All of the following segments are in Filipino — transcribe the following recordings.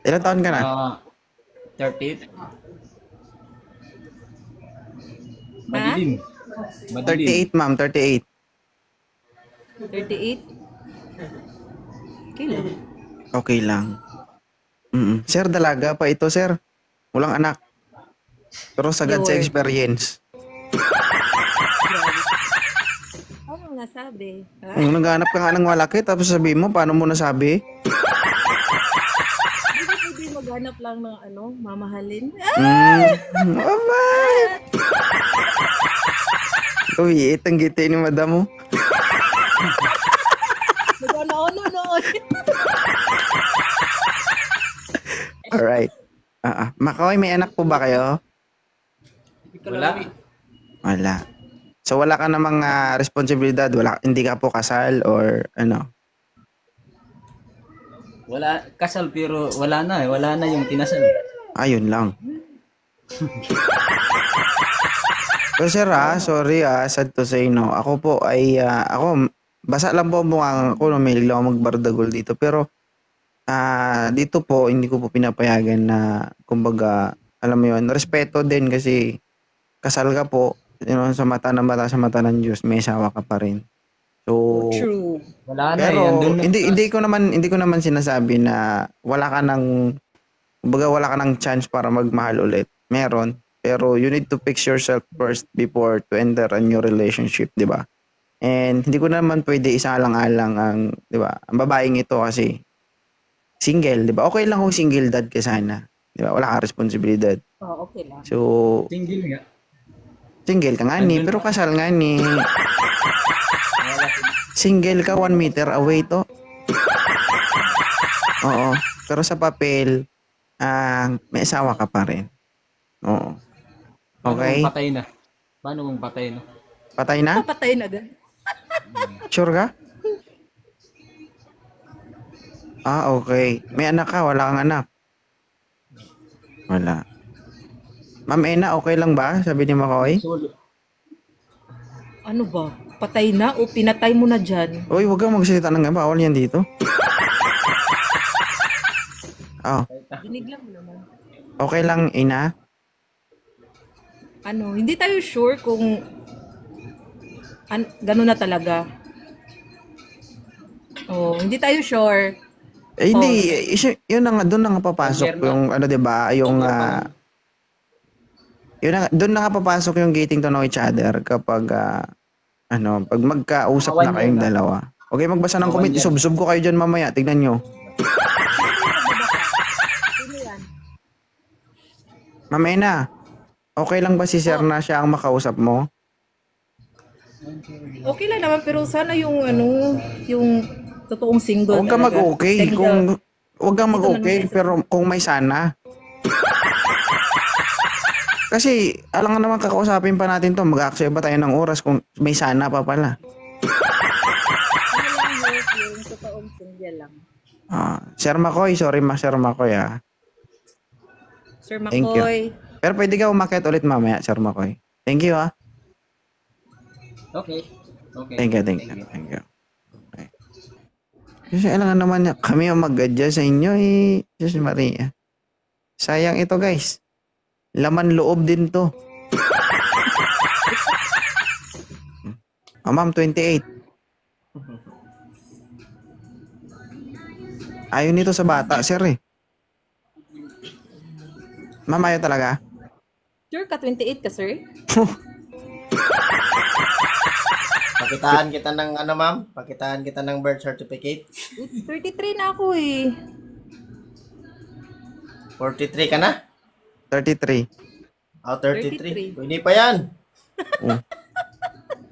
Ilan taon ka na? 38. Ha? Madilim. Madilim. 38, ma'am. 38. 38? Okay lang. Okay lang. Sir, dalaga pa ito, sir. Walang anak. Pero sagad sa Pure. experience. Ano nasabi? Ha? Kung naghanap ka nga ng malaki, tapos sabihin mo, paano mo nasabi? Hindi ba pwede maghanap lang ng mamahalin? Ah! Mama! Uy, itang giti ni madam mo. Nag-ano noon. Alright. Makoy, may anak po ba kayo? Wala. Wala. So, wala ka namang responsibilidad? Hindi ka po kasal or ano? Wala. Kasal pero wala na eh. Wala na yung kinasal. Ayun lang. So, sir, sorry, sad to say, no. Ako po ay, basa lang po ang mukha ko, no, may lang ako magbardagol dito. Pero, dito po, hindi ko po pinapayagan na, kumbaga, alam mo yun, respeto din kasi kasal ka po, sa mata ng bata, sa mata ng Diyos, may asawa ka pa rin. So, True. Wala na eh. pero, Andun na. hindi ko naman sinasabi na wala ka ng chance para magmahal ulit. Meron. Pero you need to fix yourself first before to enter a new relationship, di ba? And hindi ko naman pwede isaalang-alang ang, di ba, ang babaeng ito kasi single, di ba? Okay lang kung single dad ka sana. Di ba? Wala kang responsibilidad. Oh, okay lang. So, Single nga. single ka nga ni, Andun pero pa. kasal nga ni. Wala. Single ka 1 meter away to. Oo. Pero sa papel, may asawa ka pa rin. Oo. Paano Okay? kung patay na? Paano kung patay na? Patay na? Papatay na agad. Sure ka? Okay. May anak ka, wala kang anak. Wala. Ma'am Ena, okay lang ba? Sabi ni Makoy. Solo. Ano ba? Patay na o pinatay mo na dyan? Uy, huwag kang magsalita ng bawal yan dito. Dinig lang mo naman. Okay lang, Ina. Hindi tayo sure kung gano'n na talaga. Oh, hindi tayo sure. Hindi, yun na nga, doon na nga papasok yung, 'di ba, yung, doon na nga papasok yung getting to know each other kapag, pag magkausap na kayong dalawa. Okay, magbasa ng comment, isubsob ko kayo dyan mamaya, tignan nyo. Sino yan? Ma'am Ena, okay lang ba si Sir na siya ang makausap mo? Okay lang naman, pero sana yung yung totoong single Huwag kang talaga. mag-okay, huwag kang mag-okay, pero kung may sana. Kasi, alam nga naman kakausapin pa natin to, mag-aaksaya ba tayo ng oras kung may sana pa pala. Ano lang yung totoong single lang. Sir Makoy, sorry Sir Makoy Sir Thank you. McCoy. Pero pwede ka umakyat ulit mamaya, Sir Makoy. Thank you Okay. Okay. Thank you. Okay. Kasi alam nga naman niya, kami ang mag-adjust sa inyo Diyos Maria. Sayang ito guys. Laman loob din to. Ma'am, 28. Ayaw nito sa bata, sir Ma'am, ayaw talaga? Sure ka, 28 ka, sir? Pakitaan kita ng ma'am? Pakitaan kita ng birth certificate. 33 na ako eh. 43 ka na? 33. 33. Pwede pa yan.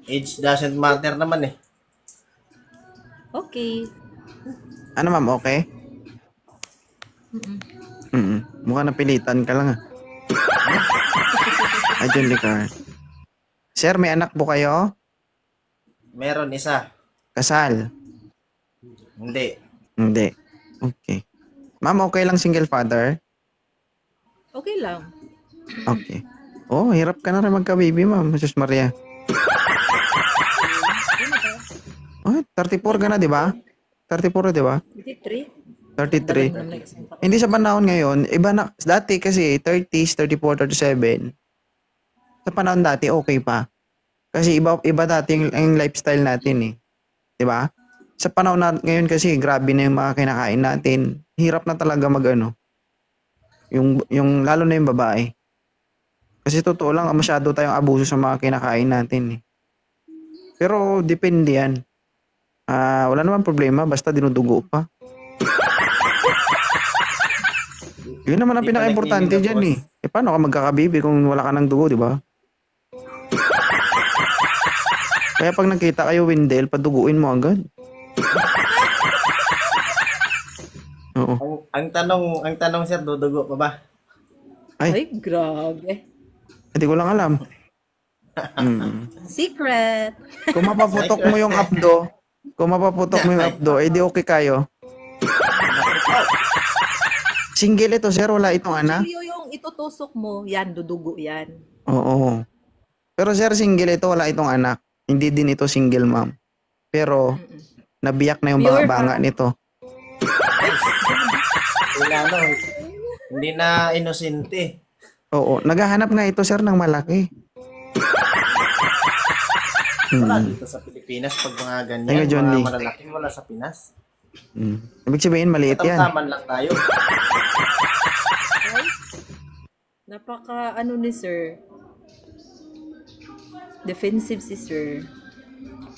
Age doesn't matter naman eh. Okay. Ano ma'am, okay? Mukhang napilitan ka lang Ayun, Licar. Sir, may anak po kayo? Meron isa. Kasal? Hindi. Hindi. Okay. Ma'am, okay lang single father? Okay lang. Okay. Oh, hirap ka na rin magka-baby, ma'am. Jesus Maria. Oh, 34 ka na, di ba? 34, di ba? 23? 33. Dagdag mo na isang taon. Hindi sa panahon ngayon, iba na, dati kasi 30s, 34, 37, sa panahon dati okay pa. Kasi iba dati yung lifestyle natin eh. 'Di ba? Sa panahon na ngayon kasi grabe na yung mga kinakain natin. Hirap na talaga magano. Yung lalo na yung babae. Kasi totoo lang masyado tayong abuso sa mga kinakain natin eh. Pero depende yan. Wala naman problema basta dinudugo pa. Yun naman ang Di pa pinaka-importante nagniningok, dyan eh. boss. Paano ka magkakabibi kung wala ka ng dugo, di ba? Kaya pag nakita kayo, Windel, paduguin mo agad. Oo. Ang tanong sir, dudugo pa ba? Ay, Ay, grabe. hindi ko lang alam. Secret. Kung mapaputok mo yung abdo, eh di okay kayo. Single ito, sir. Wala itong anak. Actually, yung itutusok mo, yan, dudugo yan. Oo. Pero sir, single ito. Wala itong anak. Hindi din ito single mom. Pero, nabiyak na yung Pure banga nito. Hindi na inosente. Oo. Naghahanap nga ito, sir, ng malaki. Wala dito sa Pilipinas pag mga ganyan, Ay, John Lee. mga malalaki, wala sa Pinas. Ibig sabihin, maliit yan. Katamtaman lang tayo. Ay, napaka, ano ni sir, defensive si sir.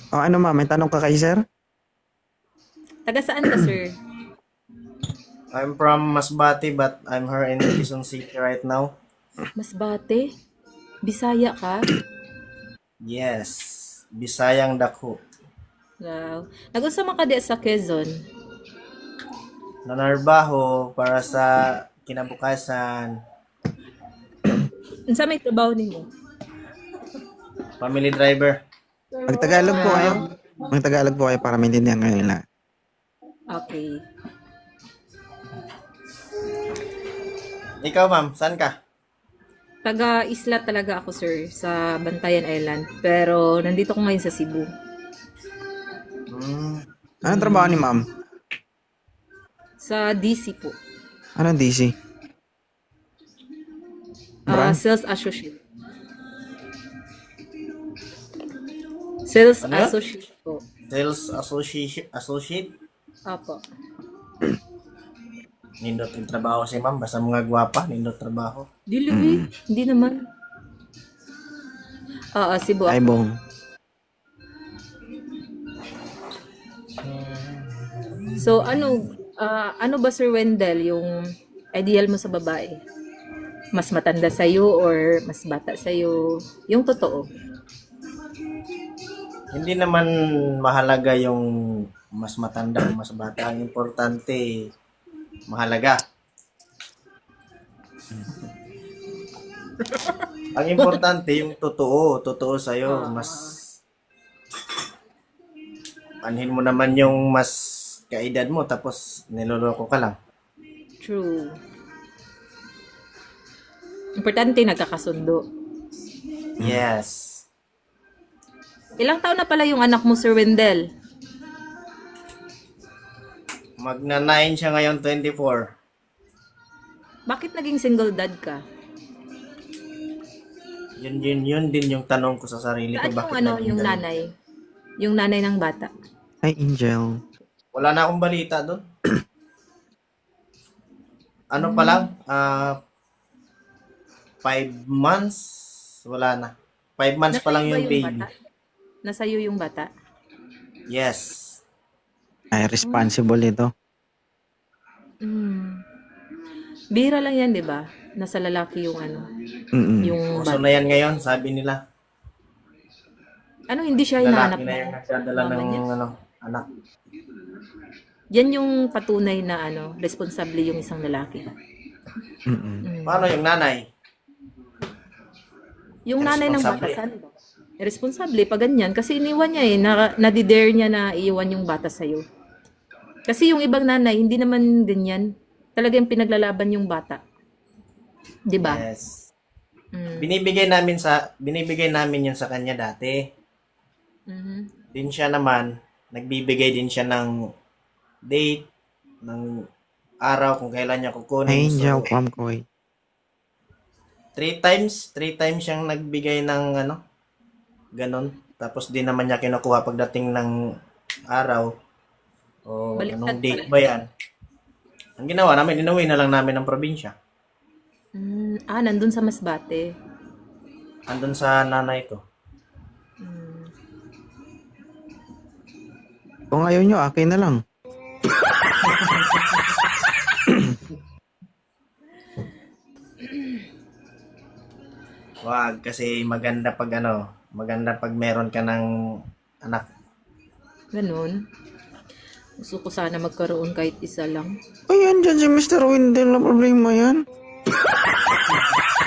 O ano ma, may tanong ka kay sir? Taga saan ka, sir? I'm from Masbate but I'm here in Quezon City right now. Masbate? Bisaya ka? Yes, Bisayang Dako. Wow. Nag-usa man ka di sa Quezon? Nanarbaho para sa kinabukasan. Unsa may trabaho nimo? Family driver. Magtagalog po kayo. Magtagalog po kayo para maintindihan kayo nila. Okay. Ikaw ma'am, saan ka? Taga Isla talaga ako, sir, sa Bantayan Island. Pero nandito ko ngayon sa Cebu. Anong trabaho ni ma'am? Sa DC po. Anong DC? Brand? Sales associate. Sales Ano yan? associate po. Sales associate. Apo. Nindot yung trabaho si ma'am. Basta mga gwapa, nindot trabaho. Dili, hindi naman. Cebu Ay, ako. bong. So, ano ba, Sir Wendell, yung ideal mo sa babae? Mas matanda sa'yo or mas bata sa'yo? Yung totoo. Hindi naman mahalaga yung mas matanda o mas bata. Ang importante, mahalaga. Ang importante, yung totoo. Totoo sa'yo. Mas anhin mo naman yung mas kaedad mo tapos niloloko ka lang. True. Importante, nagkakasundo. Yes. Ilang taon na pala yung anak mo, Sir Wendell? Magna-9 siya ngayon, 24. Bakit naging single dad ka? Yun din yung tanong ko sa sarili ko. Saan Bakit yung naging yung ganun? nanay? Yung nanay ng bata? Ay, Angel. Wala na akong balita doon. Ano pa lang? 5 months? Wala na. 5 months pa lang Nasa'yo yung ba baby. bata? Nasa'yo yung bata? Yes. Ay, responsible ito. Bihira lang yan, di ba? Nasa lalaki yung yung Uso bata. na yan ngayon, sabi nila. Hindi siya hinahanap Lalaki na yung ng nagdadala mama ng niya? anak. Yan yung patunay na responsable yung isang lalaki. Paano yung nanay? Yung nanay ng bata, Responsable. saan ba? Responsable pa ganyan. Kasi iniwan niya nadidare niya na iiwan yung bata sa'yo. Kasi yung ibang nanay, hindi naman ganyan. Talagang pinaglalaban yung bata. Di ba? Yes. Binibigay namin yun sa kanya dati. Din siya naman, nagbibigay din siya ng date, ng araw kung kailan niya kukunin. Ay, So, joke, ma'am ko eh. 3 times siyang nagbigay ng ganon. Tapos di naman niya kinukuha pagdating ng araw. O Baliktad anong date pala. ba yan? Ang ginawa namin, inuwi na lang namin ng probinsya. Nandun sa Masbate. Andun sa nanay ko. Kung ayaw nyo, akin na lang. Wag, kasi maganda pag meron ka ng anak. Ganun. Gusto ko sana magkaroon kahit isa lang. Ay, andyan si Mr. Windel na problema yan.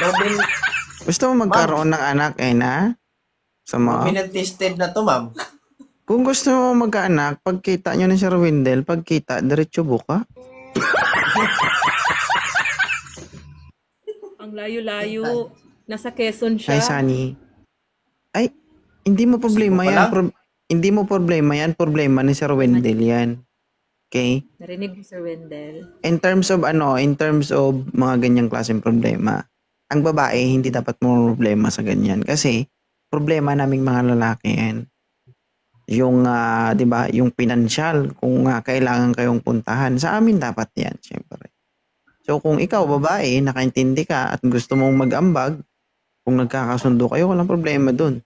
Robin, Gusto mo magkaroon ng anak, na? Sa mga... minag-tested na to, ma'am. Kung gusto mo magkaanak, pagkita nyo ni Sir Windel, pagkita, diretso buka. Ang layo-layo. Nasa Quezon siya. Ay, Sunny. Ay, hindi mo problema Sino pa yan. lang? Hindi mo problema yan. Problema ni Sir Wendell yan. Okay? Narinig mo, Sir Wendell. In terms of mga ganyang klaseng problema, ang babae hindi dapat mo problema sa ganyan. Kasi, problema naming mga lalaki yan. Yung, di ba, yung pinansyal, kung kailangan kayong puntahan, sa amin dapat yan, syempre. So, kung ikaw, babae, nakaintindi ka at gusto mong mag-ambag, kung nagkakasundo kayo, walang problema dun.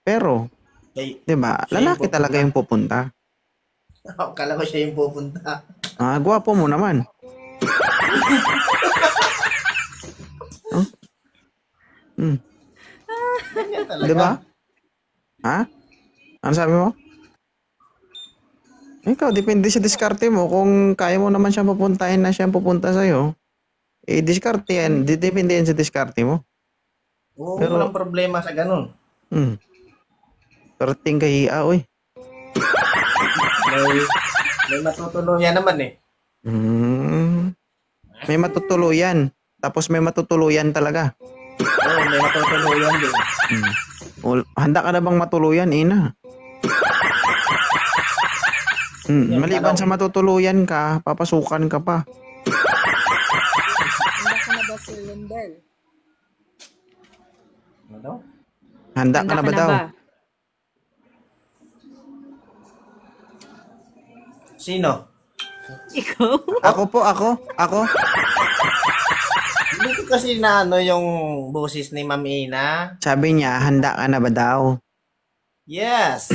Pero, Ay, 'di ba? siya yung Lalaki talaga yung pupunta. Akala ko siya yung pupunta. Gwapo mo naman. Huh? Ganyan talaga. 'Di ba? Ha? Ano sabi mo? Ikaw, depende sa diskarte mo. Kung kaya mo naman siya papuntahin na siya pupunta sa'yo, diskarte yan. Depende yan sa diskarte mo. Oo, Pero- walang problema sa ganun. Parating kay oy. May matutuluyan naman eh. May matutuluyan. Tapos may matutuluyan talaga. Oo, may matutuluyan din. Handa ka na bang matuluyan, ina? Maliban sa matutuluyan ka, papasukan ka pa. Handa ka na ba, Sir Wendell? Ano? Handa ka na ba daw? Sino? Ikaw? Ako po, ako. Hindi ko kasi na yung boses ni Ma'am Ina. Sabi niya, handa ka na ba daw? Yes.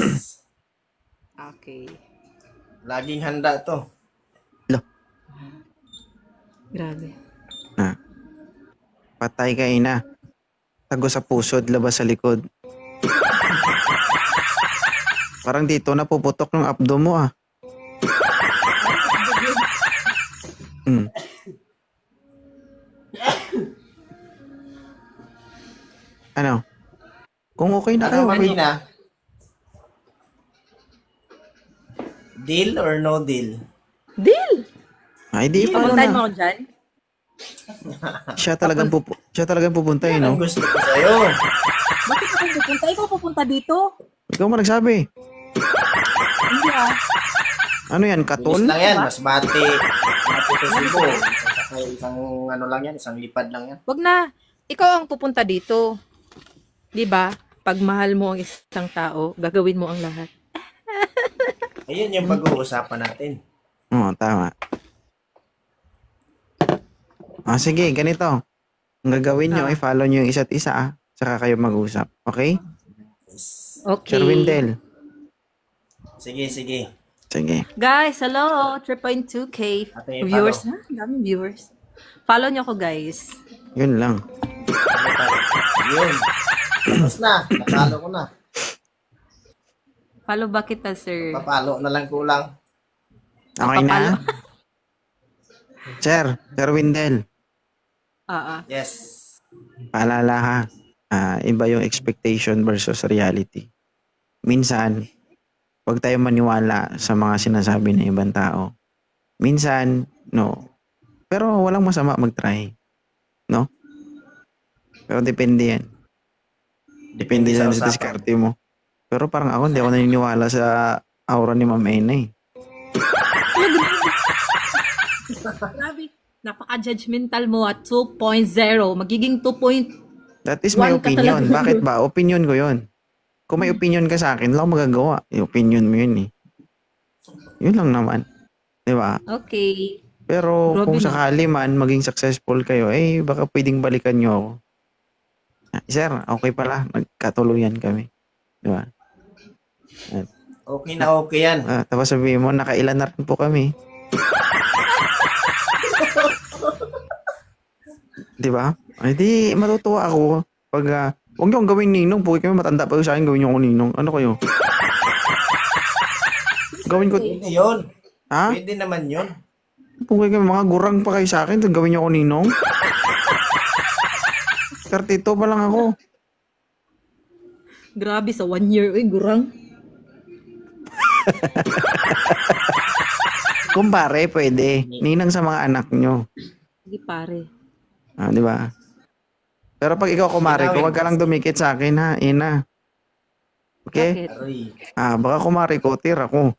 Okay. Laging handa to. Grabe. Patay ka, ina. Tago sa pusod, labas sa likod. Parang dito napuputok ng abdo mo, Ano? Kung okay na Ano, kayo, Ma'am pwede- Ina? Deal or no deal? Deal! Ay, di pa Pumuntahin na. mo ako dyan? Siya talagang pupunta, Yan ang no? gusto ko sa'yo. Bakit ako pupunta? Ikaw pupunta dito? Ikaw mo nagsabi. Hindi ah. Ano yan, Bilis katol? lang yan. Mas bati to Cebu. Isang ano lang yan. Isang lipad lang yan. Wag na. Ikaw ang pupunta dito. 'Di ba? Pag mahal mo ang isang tao, gagawin mo ang lahat. Ayun yung pag-uusapan natin. Oo, tama. Sige, ganito. Ang gagawin nyo, i-follow nyo yung isa't isa, saka kayo mag-usap. Okay? Okay. Sir Windel. Sige. Sige. Guys, hello. 3.2k Ate, viewers. follow. Ha? Daming viewers. Follow nyo ko, guys. Yun lang. Yun. Tapos na. Napalo ko na. Follow ba kita, sir? Papalo na lang kulang. Okay na? Sir Windel. Yes. Paalala ha. Iba yung expectation versus reality. Minsan, huwag tayo maniwala sa mga sinasabi ng ibang tao. Minsan, no. Pero walang masama mag-try. No? Pero depende yan. Depende sa yan sa usapan. diskarte mo. Pero parang ako, hindi ako naniniwala sa aura ni Ma'am Ena eh. Grabe. Napaka-judgmental mo at 2.0. Magiging 2. That is my One ka opinion. talaga. Bakit ba? Opinion ko yun. Kung may opinion ka sa akin, wala akong magagawa. Yung opinion mo yun eh. Yun lang naman. Di ba? Okay. Pero Grabe kung na. sakali man maging successful kayo, eh baka pwedeng balikan nyo ako. Ah, sir, okay pala. Nagkatuluyan kami. Di ba? Okay na okay yan. Tapos sabihin mo, nakailan na rin po kami. Di ba? Ay di, matutuwa ako pag huwag niyo akong gawin ninong. Puwi kami matanda pa sa akin, gawin niyo ako ninong. Ano kayo? Gawin ko, Pwede yun. ha? Pwede naman yun. Puwi kami, mga gurang pa kayo sa akin, tapos gawin niyo ako ninong. 32 pa lang ako. Grabe sa 1 year. Uy, gurang. Kumpare, pwede. Ninang sa mga anak nyo. Sige pare. Ah, di ba? Pero pag ikaw kumare ko, wag ka lang dumikit sa akin ha, ina. Okay? Bakit? Aray. Baka kumare ko, tira ko.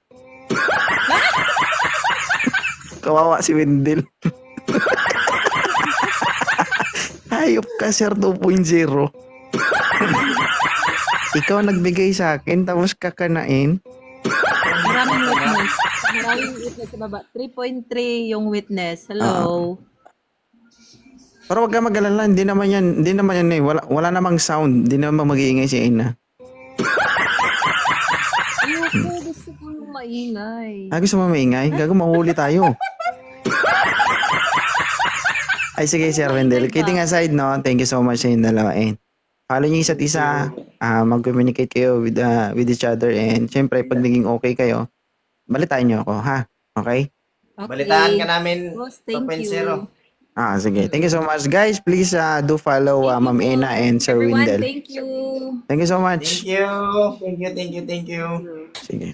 Kawawa si Wendell. Hayop ka, sir 2.0. Ikaw nagbigay sa akin, tapos kakanain. Maraming witness. Maraming witness sa baba. 3.3 yung witness. Hello. Pero wag ka mag-alala, hindi naman yan eh. Wala namang sound, hindi naman mag-iingay si ina. Ayoko, gusto ko yung maingay. Gusto mo maingay? Gago, mahuli tayo. Ay, sige, Sir Wendell. Kidding aside, no? Thank you so much sa inyong dalawa. And follow niyo isa't isa. Mag-communicate kayo with each other. And syempre, pag naging okay kayo, balitaan niyo ako, ha? Okay? Okay. Balitaan ka namin Boss, thank 2.0. you. Sige. Thank you so much. Guys, please do follow Ma'am Ena and Sir Everyone, Wendell. thank you. Thank you so much. Thank you. Thank you, thank you, thank you. Sige.